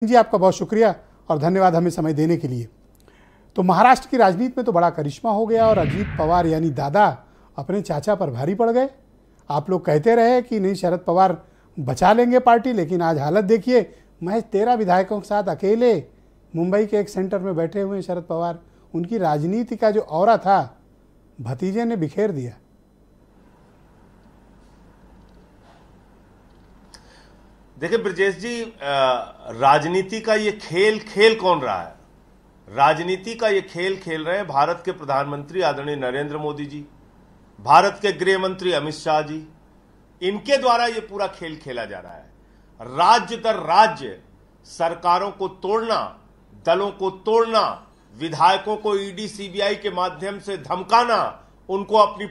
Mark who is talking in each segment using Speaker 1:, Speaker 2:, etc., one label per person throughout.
Speaker 1: जी आपका बहुत शुक्रिया और धन्यवाद हमें समय देने के लिए। तो महाराष्ट्र की राजनीति में तो बड़ा करिश्मा हो गया और अजीत पवार यानी दादा अपने चाचा पर भारी पड़ गए। आप लोग कहते रहे कि नहीं शरद पवार बचा लेंगे पार्टी, लेकिन आज हालत देखिए, महज 13 विधायकों के साथ अकेले मुंबई के एक सेंटर में बैठे हुए हैं शरद पवार। उनकी राजनीति का जो ऑरा था भतीजे ने बिखेर दिया।
Speaker 2: देखिए ब्रजेश जी, राजनीति का ये खेल कौन रहा है? राजनीति का ये खेल खेल रहे हैं भारत के प्रधानमंत्री आदरणीय नरेंद्र मोदी जी, भारत के गृह मंत्री अमित शाह जी। इनके द्वारा ये पूरा खेल खेला जा रहा है। राज्य दर राज्य सरकारों को तोड़ना, दलों को तोड़ना, विधायकों को ईडी सीबीआई के माध्यम से धमकाना, उनको अपनी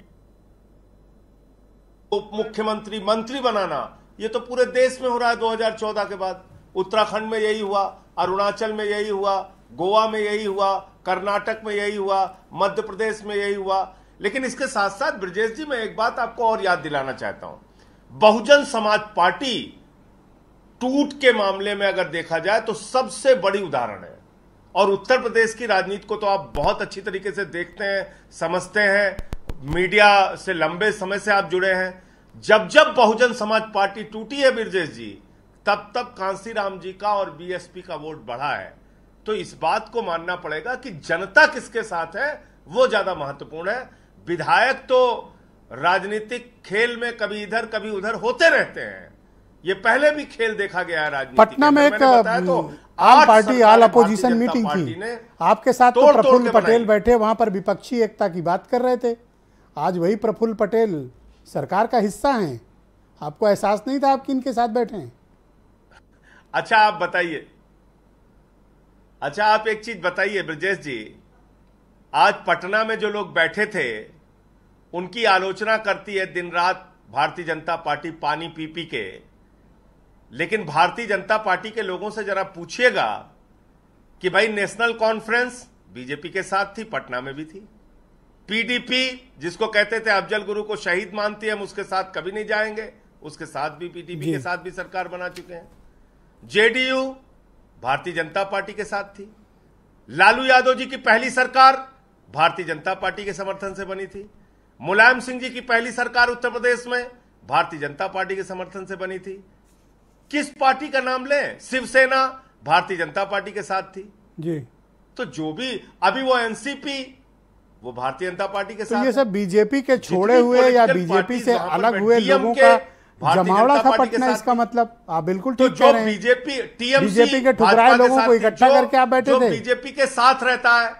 Speaker 2: उप मुख्यमंत्री मंत्री बनाना, ये तो पूरे देश में हो रहा है। 2014 के बाद उत्तराखंड में यही हुआ, अरुणाचल में यही हुआ, गोवा में यही हुआ, कर्नाटक में यही हुआ, मध्य प्रदेश में यही हुआ। लेकिन इसके साथ साथ ब्रजेश जी, मैं एक बात आपको और याद दिलाना चाहता हूं। बहुजन समाज पार्टी टूट के मामले में अगर देखा जाए तो सबसे बड़ी उदाहरण है। और उत्तर प्रदेश की राजनीति को तो आप बहुत अच्छी तरीके से देखते हैं, समझते हैं, मीडिया से लंबे समय से आप जुड़े हैं। जब जब बहुजन समाज पार्टी टूटी है ब्रजेश जी, तब तब कांसीराम जी का और बीएसपी का वोट बढ़ा है। तो इस बात को मानना पड़ेगा कि जनता किसके साथ है वो ज्यादा महत्वपूर्ण है। विधायक तो राजनीतिक खेल में कभी इधर कभी उधर होते रहते हैं। ये पहले भी खेल देखा गया है राजनीति।
Speaker 1: पटना में एक आम पार्टी आल अपोजिशन मीटिंग थी, आपके साथ तो प्रफुल्ल पटेल बैठे, वहां पर विपक्षी एकता की बात कर रहे थे। आज वही प्रफुल्ल पटेल सरकार का हिस्सा हैं। आपको एहसास नहीं था आप किनके साथ बैठे हैं?
Speaker 2: अच्छा आप बताइए, अच्छा आप एक चीज बताइए ब्रजेश जी, आज पटना में जो लोग बैठे थे उनकी आलोचना करती है दिन रात भारतीय जनता पार्टी पानी पी पी के। लेकिन भारतीय जनता पार्टी के लोगों से जरा पूछिएगा कि भाई नेशनल कॉन्फ्रेंस बीजेपी के साथ थी, पटना में भी थी। पीडीपी जिसको कहते थे अफजल गुरु को शहीद मानती है, हम उसके साथ कभी नहीं जाएंगे, उसके साथ भी पीडीपी के साथ भी सरकार बना चुके हैं। जेडीयू भारतीय जनता पार्टी के साथ थी। लालू यादव जी की पहली सरकार भारतीय जनता पार्टी के समर्थन से बनी थी। मुलायम सिंह जी की पहली सरकार उत्तर प्रदेश में भारतीय जनता पार्टी के समर्थन से बनी थी। किस पार्टी का नाम लें? शिवसेना भारतीय जनता पार्टी के साथ थी
Speaker 1: जी।
Speaker 2: तो जो भी अभी वो एनसीपी वो भारतीय जनता पार्टी के साथ।
Speaker 1: तो ये सब बीजेपी के छोड़े हुए या बीजेपी से अलग हुए लोगों का जमावड़ा था पटना, इसका मतलब आप बिल्कुल ठीक कह रहे हैं। बीजेपी के ठुकराए लोगों को इकट्ठा करके आप बैठे थे।
Speaker 2: बीजेपी के साथ रहता है,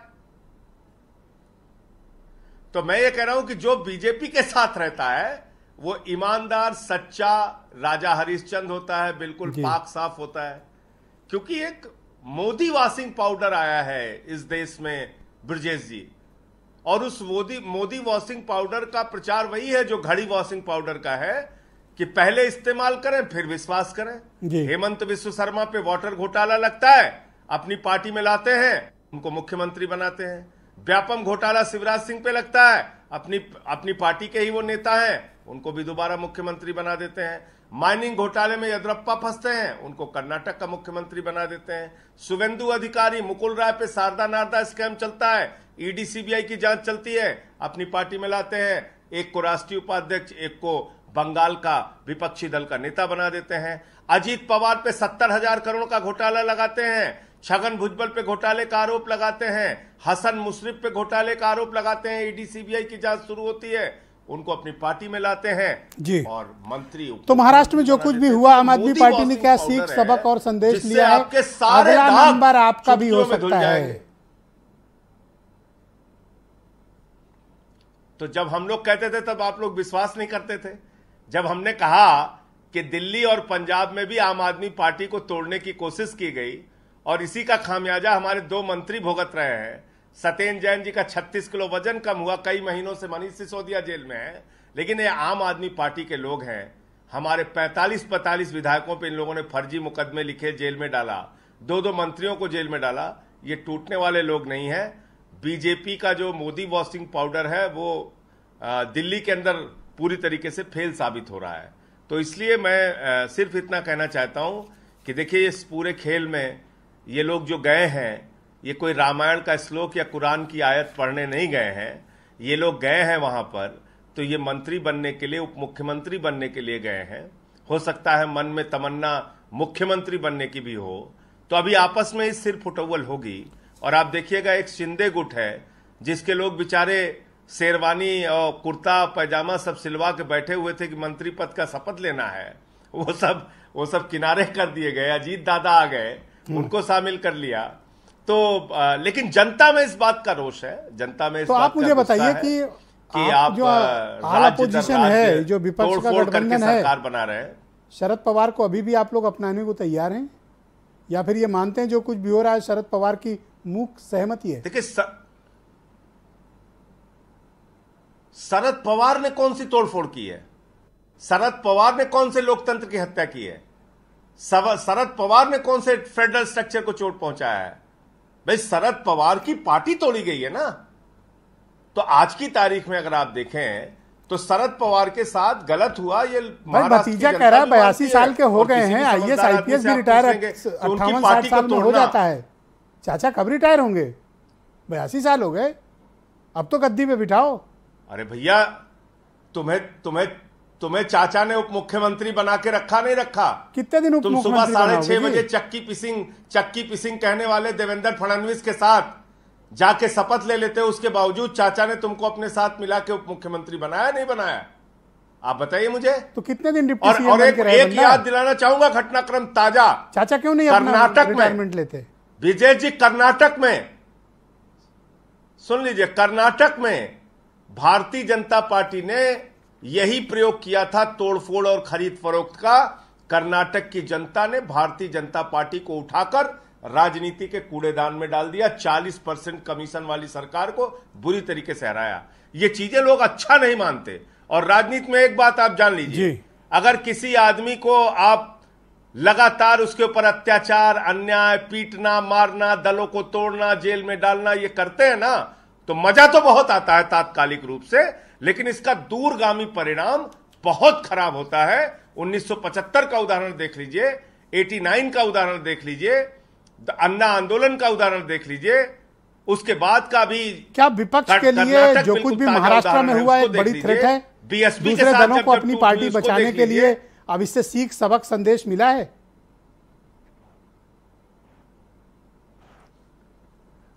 Speaker 2: तो मैं ये कह रहा हूं कि जो बीजेपी के साथ रहता है वो ईमानदार, सच्चा, राजा हरिश्चंद्र होता है, बिल्कुल पाक साफ होता है। क्योंकि एक मोदी वॉशिंग पाउडर आया है इस देश में ब्रजेश जी, और उस मोदी वॉशिंग पाउडर का प्रचार वही है जो घड़ी वॉशिंग पाउडर का है कि पहले इस्तेमाल करें फिर विश्वास करें। हेमंत बिस्व शर्मा पे वाटर घोटाला लगता है, अपनी पार्टी में लाते हैं, उनको मुख्यमंत्री बनाते हैं। व्यापम घोटाला शिवराज सिंह पे लगता है, अपनी पार्टी के ही वो नेता हैं, उनको भी दोबारा मुख्यमंत्री बना देते हैं। माइनिंग घोटाले में येदियुरप्पा फंसते हैं, उनको कर्नाटक का मुख्यमंत्री बना देते हैं। शुवेंदु अधिकारी, मुकुल राय पे शारदा नारदा स्कैम चलता है, ईडी सीबीआई की जांच चलती है, अपनी पार्टी में लाते हैं। एक को राष्ट्रीय उपाध्यक्ष, एक को बंगाल का विपक्षी दल का नेता बना देते हैं। अजीत पवार पे 70,000 करोड़ का घोटाला लगाते हैं। छगन भुजबल पे घोटाले का आरोप लगाते हैं। हसन मुशर्रफ पे घोटाले का आरोप लगाते हैं। ईडी सीबीआई की जांच शुरू होती है, उनको अपनी पार्टी में लाते हैं जी। और मंत्री
Speaker 1: तो महाराष्ट्र में जो कुछ भी हुआ, आम आदमी पार्टी ने क्या सीख, सबक और संदेश लिया है? अगला नंबर आपका भी हो सकता है।
Speaker 2: तो जब हम लोग कहते थे तब आप लोग विश्वास नहीं करते थे। जब हमने कहा कि दिल्ली और पंजाब में भी आम आदमी पार्टी को तोड़ने की कोशिश की गई और इसी का खामियाजा हमारे 2 मंत्री भुगत रहे हैं। सत्येंद्र जैन जी का 36 किलो वजन कम हुआ, कई महीनों से मनीष सिसोदिया जेल में है। लेकिन ये आम आदमी पार्टी के लोग हैं। हमारे 45 विधायकों पे इन लोगों ने फर्जी मुकदमे लिखे, जेल में डाला, 2 मंत्रियों को जेल में डाला। ये टूटने वाले लोग नहीं है। बीजेपी का जो मोदी वॉशिंग पाउडर है वो दिल्ली के अंदर पूरी तरीके से फेल साबित हो रहा है। तो इसलिए मैं सिर्फ इतना कहना चाहता हूं कि देखिए इस पूरे खेल में ये लोग जो गए हैं, ये कोई रामायण का श्लोक या कुरान की आयत पढ़ने नहीं गए हैं। ये लोग गए हैं वहां पर तो ये मंत्री बनने के लिए, उप मुख्यमंत्री बनने के लिए गए हैं। हो सकता है मन में तमन्ना मुख्यमंत्री बनने की भी हो, तो अभी आपस में ही सिर फुटौल होगी। और आप देखिएगा एक शिंदे गुट है जिसके लोग बेचारे शेरवानी और कुर्ता पैजामा सब सिलवा के बैठे हुए थे कि मंत्री पद का शपथ लेना है, वो सब किनारे कर दिए गए। अजीत दादा आ गए, उनको शामिल कर लिया। तो लेकिन जनता में इस बात का रोष है, जनता में इस
Speaker 1: तो
Speaker 2: बात
Speaker 1: आप मुझे बताइए कि आप जो आला पोजीशन है, जो विपक्ष का गठबंधन है,
Speaker 2: सरकार बना रहे हैं,
Speaker 1: शरद पवार को अभी भी आप लोग अपनाने को तैयार हैं, या फिर ये मानते हैं जो कुछ भी हो रहा है शरद पवार की मूक सहमति है?
Speaker 2: देखिए शरद पवार ने कौन सी तोड़फोड़ की है? शरद पवार ने कौन से लोकतंत्र की हत्या की है? शरद पवार ने कौन से फेडरल स्ट्रक्चर को चोट पहुंचाया है? भाई शरद पवार की पार्टी तोड़ी गई है ना। तो आज की तारीख में अगर आप देखें तो शरद पवार के साथ गलत हुआ। ये
Speaker 1: भतीजा कह रहा है 82 साल के हो गए हैं, आईएएस आईपीएस भी रिटायर 58-60 साल में हो जाता है। चाचा कब रिटायर होंगे? 82 साल हो गए, अब तो गद्दी पे बिठाओ।
Speaker 2: अरे भैया, तुम्हें चाचा ने उप मुख्यमंत्री बना के रखा नहीं रखा?
Speaker 1: कितने दिन
Speaker 2: तुम सुबह 6:30 बजे चक्की पिसिंग कहने वाले देवेंद्र फडणवीस के साथ जाके शपथ ले लेते हो, उसके बावजूद चाचा ने तुमको अपने साथ मिला के उप मुख्यमंत्री बनाया नहीं बनाया? आप बताइए मुझे।
Speaker 1: तो कितने दिन डिप्टी सीएम
Speaker 2: और एक याद दिलाना चाहूंगा घटनाक्रम ताजा।
Speaker 1: चाचा क्यों नहीं
Speaker 2: कर्नाटक
Speaker 1: रिटायरमेंट लेते?
Speaker 2: विजय जी, कर्नाटक में सुन लीजिए, कर्नाटक में भारतीय जनता पार्टी ने यही प्रयोग किया था, तोड़फोड़ और खरीद फरोख्त का। कर्नाटक की जनता ने भारतीय जनता पार्टी को उठाकर राजनीति के कूड़ेदान में डाल दिया। 40% कमीशन वाली सरकार को बुरी तरीके से हराया। ये चीजें लोग अच्छा नहीं मानते। और राजनीति में एक बात आप जान लीजिए, अगर किसी आदमी को आप लगातार उसके ऊपर अत्याचार, अन्याय, पीटना, मारना, दलों को तोड़ना, जेल में डालना ये करते हैं ना, तो मजा तो बहुत आता है तात्कालिक रूप से, लेकिन इसका दूरगामी परिणाम बहुत खराब होता है। 1975 का उदाहरण देख लीजिए, 89 का उदाहरण देख लीजिए, अन्ना आंदोलन का उदाहरण देख लीजिए, उसके बाद का भी।
Speaker 1: क्या विपक्ष के लिए जो कुछ भी महाराष्ट्र में हुआ एक बड़ी थ्रेट है?
Speaker 2: बीएसपी
Speaker 1: दूसरे दलों को अपनी पार्टी बचाने के लिए अब इससे सीख सबक संदेश मिला है?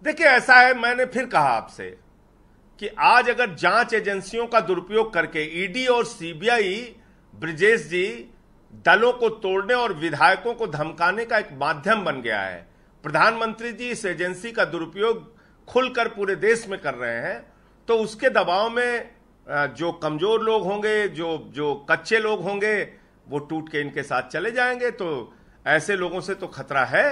Speaker 2: देखिए ऐसा है, मैंने फिर कहा आपसे कि आज अगर जांच एजेंसियों का दुरुपयोग करके ईडी और सीबीआई, ब्रिजेश जी, दलों को तोड़ने और विधायकों को धमकाने का एक माध्यम बन गया है। प्रधानमंत्री जी इस एजेंसी का दुरुपयोग खुलकर पूरे देश में कर रहे हैं, तो उसके दबाव में जो कमजोर लोग होंगे, जो कच्चे लोग होंगे, वो टूट के इनके साथ चले जाएंगे। तो ऐसे लोगों से तो खतरा है,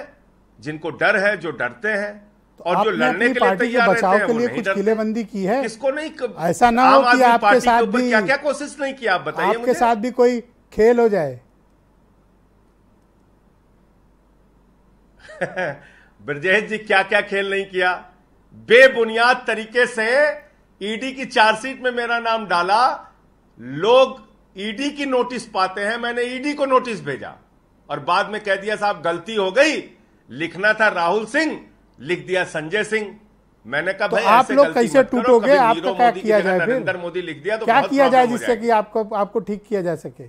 Speaker 2: जिनको डर है, जो डरते हैं और जो लड़ने के लिए तैयार रहते हैं,
Speaker 1: के लिए कुछ किलेबंदी की है?
Speaker 2: किसको नहीं?
Speaker 1: ऐसा ना हो कि आपके साथ भी
Speaker 2: क्या क्या कोशिश नहीं की? आप बताइए
Speaker 1: आपके साथ भी कोई खेल हो जाए।
Speaker 2: ब्रजेश जी, क्या क्या खेल नहीं किया? बेबुनियाद तरीके से ईडी की चार्जशीट में मेरा नाम डाला। लोग ईडी की नोटिस पाते हैं, मैंने ईडी को नोटिस भेजा और बाद में कह दिया साहब गलती हो गई, लिखना था राहुल सिंह, लिख दिया संजय सिंह। मैंने कहा भाई
Speaker 1: आप लोग कैसे टूटोगे? आपका क्या किया जाए?
Speaker 2: नरेंद्र मोदी लिख दिया तो
Speaker 1: क्या किया जाए जिससे कि आपको ठीक किया जा सके?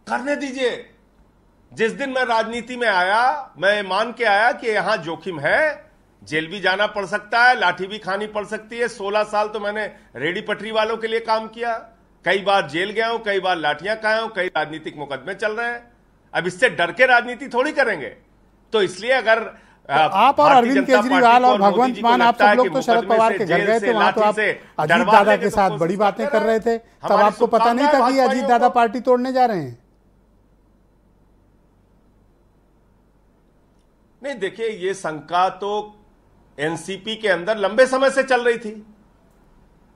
Speaker 2: करने दीजिए। जिस दिन मैं राजनीति में आया, मैं मान के आया कि यहां जोखिम है, जेल भी जाना पड़ सकता है, लाठी भी खानी पड़ सकती है। 16 साल तो मैंने रेडी पटरी वालों के लिए काम किया, कई बार जेल गया हूं, कई बार लाठियां खाया हूं, कई राजनीतिक मुकदमे चल रहे हैं। अब इससे डर के राजनीति थोड़ी करेंगे। तो इसलिए अगर
Speaker 1: आप और अरविंद केजरीवाल और भगवंत मान, आप सब लोग तो शरद पवार के घर गए थे, वहां तो आप अजीत दादा के साथ बड़ी बातें कर रहे थे, तब आपको पता नहीं था कि अजीत दादा पार्टी तोड़ने जा रहे हैं?
Speaker 2: नहीं, देखिए ये शंका तो एनसीपी के अंदर लंबे समय से चल रही थी।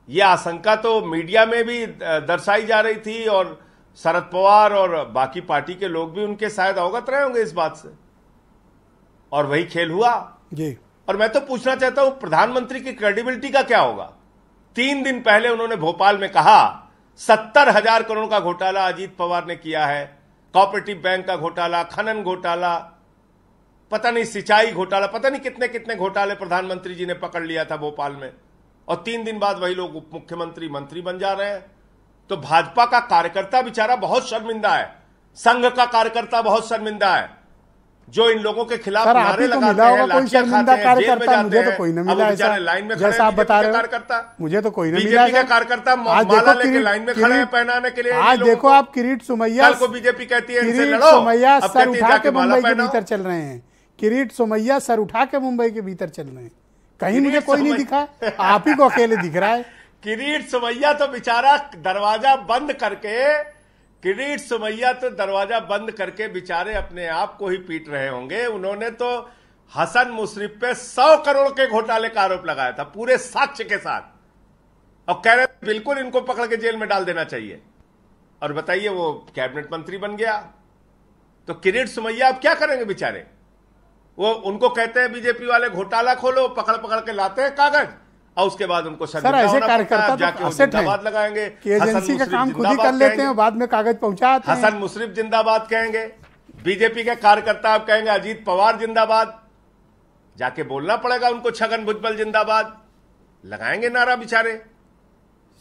Speaker 2: यह आशंका तो मीडिया में भी दर्शाई जा रही थी और शरद पवार और बाकी पार्टी के लोग भी उनके शायद अवगत रहे होंगे इस बात से, और वही खेल हुआ
Speaker 1: जी।
Speaker 2: और मैं तो पूछना चाहता हूं प्रधानमंत्री की क्रेडिबिलिटी का क्या होगा? 3 दिन पहले उन्होंने भोपाल में कहा 70,000 करोड़ का घोटाला अजीत पवार ने किया है, कोऑपरेटिव बैंक का घोटाला, खनन घोटाला, पता नहीं सिंचाई घोटाला, पता नहीं कितने कितने घोटाले प्रधानमंत्री जी ने पकड़ लिया था भोपाल में, और 3 दिन बाद वही लोग उप मुख्यमंत्री मंत्री बन जा रहे हैं। तो भाजपा का कार्यकर्ता बेचारा बहुत शर्मिंदा है, संघ का कार्यकर्ता बहुत शर्मिंदा है, जो इन लोगों के खिलाफ नारे लगाते हैं, लाठियां खाते हैं, जेल में जाते हैं।
Speaker 1: तो कोई नहीं मिला ऐसा,
Speaker 2: लाइन में
Speaker 1: जैसा आप बता रहे
Speaker 2: कार्यकर्ता,
Speaker 1: मुझे तो कोई नहीं मिला।
Speaker 2: बीजेपी के कार्यकर्ता माला लेके लाइन में खड़े हैं पहनाने के लिए।
Speaker 1: आज देखो आप किरीट सोमैया
Speaker 2: को बीजेपी कहती है इनसे लड़ो,
Speaker 1: सोमैया
Speaker 2: अब
Speaker 1: सर
Speaker 2: कहती है
Speaker 1: उठा
Speaker 2: जाके
Speaker 1: के
Speaker 2: माला
Speaker 1: मुंबई के
Speaker 2: पहनाओ।
Speaker 1: भीतर चल रहे हैं। किरीट सोमैया सर उठा के मुंबई के भीतर चल रहे हैं, कहीं मुझे कोई नहीं दिखा, आप ही को अकेले दिख रहा है।
Speaker 2: किरीट सोमैया तो बेचारा दरवाजा बंद करके, किरीट सोमैया तो दरवाजा बंद करके बेचारे अपने आप को ही पीट रहे होंगे। उन्होंने तो हसन मुशर्रफ पे 100 करोड़ के घोटाले का आरोप लगाया था पूरे साक्ष्य के साथ, और कह रहे बिल्कुल इनको पकड़ के जेल में डाल देना चाहिए। और बताइए वो कैबिनेट मंत्री बन गया। तो किरीट सोमैया अब क्या करेंगे बेचारे? वो उनको कहते हैं बीजेपी वाले घोटाला खोलो, पकड़ पकड़ के लाते हैं कागज, और उसके बाद उनको
Speaker 1: सर ऐसे कार्यकर्ता तो असेट है
Speaker 2: लगाएंगे
Speaker 1: कि एजेंसी का काम खुद ही कर लेते हैं, बाद में कागज पहुंचाते हैं।
Speaker 2: हसन मुशर्रफ जिंदाबाद कहेंगे, बीजेपी के कार्यकर्ता आप कहेंगे अजीत पवार जिंदाबाद, जाके बोलना पड़ेगा उनको छगन भुजबल जिंदाबाद, लगाएंगे नारा बेचारे।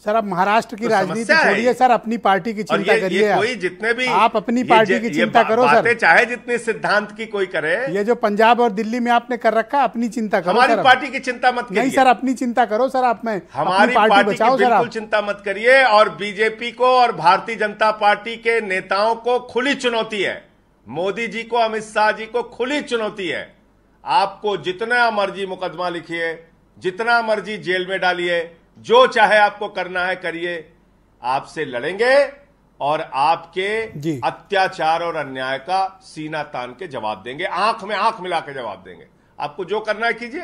Speaker 1: सर अब महाराष्ट्र की राजनीति छोड़िए सर, अपनी पार्टी की चिंता करिए।
Speaker 2: कोई जितने भी
Speaker 1: आप अपनी पार्टी की चिंता करो सर,
Speaker 2: चाहे जितनी सिद्धांत की कोई करे।
Speaker 1: ये जो पंजाब और दिल्ली में आपने कर रखा, अपनी चिंता करो।
Speaker 2: हमारी पार्टी की चिंता मत करिए।
Speaker 1: नहीं सर, अपनी चिंता करो सर, आप में
Speaker 2: हमारी पार्टी की बिल्कुल चिंता मत करिए। और बीजेपी को और भारतीय जनता पार्टी के नेताओं को खुली चुनौती है, मोदी जी को, अमित शाह जी को खुली चुनौती है। आपको जितना मर्जी मुकदमा लिखिए, जितना मर्जी जेल में डालिए, जो चाहे आपको करना है करिए, आपसे लड़ेंगे और आपके अत्याचार और अन्याय का सीना तान के जवाब देंगे, आंख में आंख मिला के जवाब देंगे। आपको जो करना है कीजिए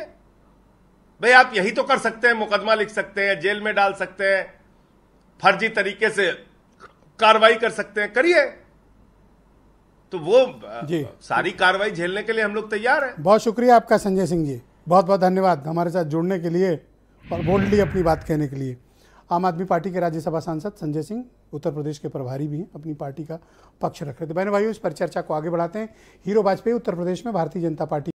Speaker 2: भाई, आप यही तो कर सकते हैं, मुकदमा लिख सकते हैं, जेल में डाल सकते हैं, फर्जी तरीके से कार्रवाई कर सकते हैं, करिए। तो वो सारी कार्रवाई झेलने के लिए हम लोग तैयार हैं।
Speaker 1: बहुत शुक्रिया आपका संजय सिंह जी, बहुत बहुत धन्यवाद हमारे साथ जुड़ने के लिए और बोल्डली अपनी बात कहने के लिए। आम आदमी पार्टी के राज्यसभा सांसद संजय सिंह उत्तर प्रदेश के प्रभारी भी हैं, अपनी पार्टी का पक्ष रख रहे थे। बहनों भाइयों, इस पर चर्चा को आगे बढ़ाते हैं। हीरो वाजपेयी उत्तर प्रदेश में भारतीय जनता पार्टी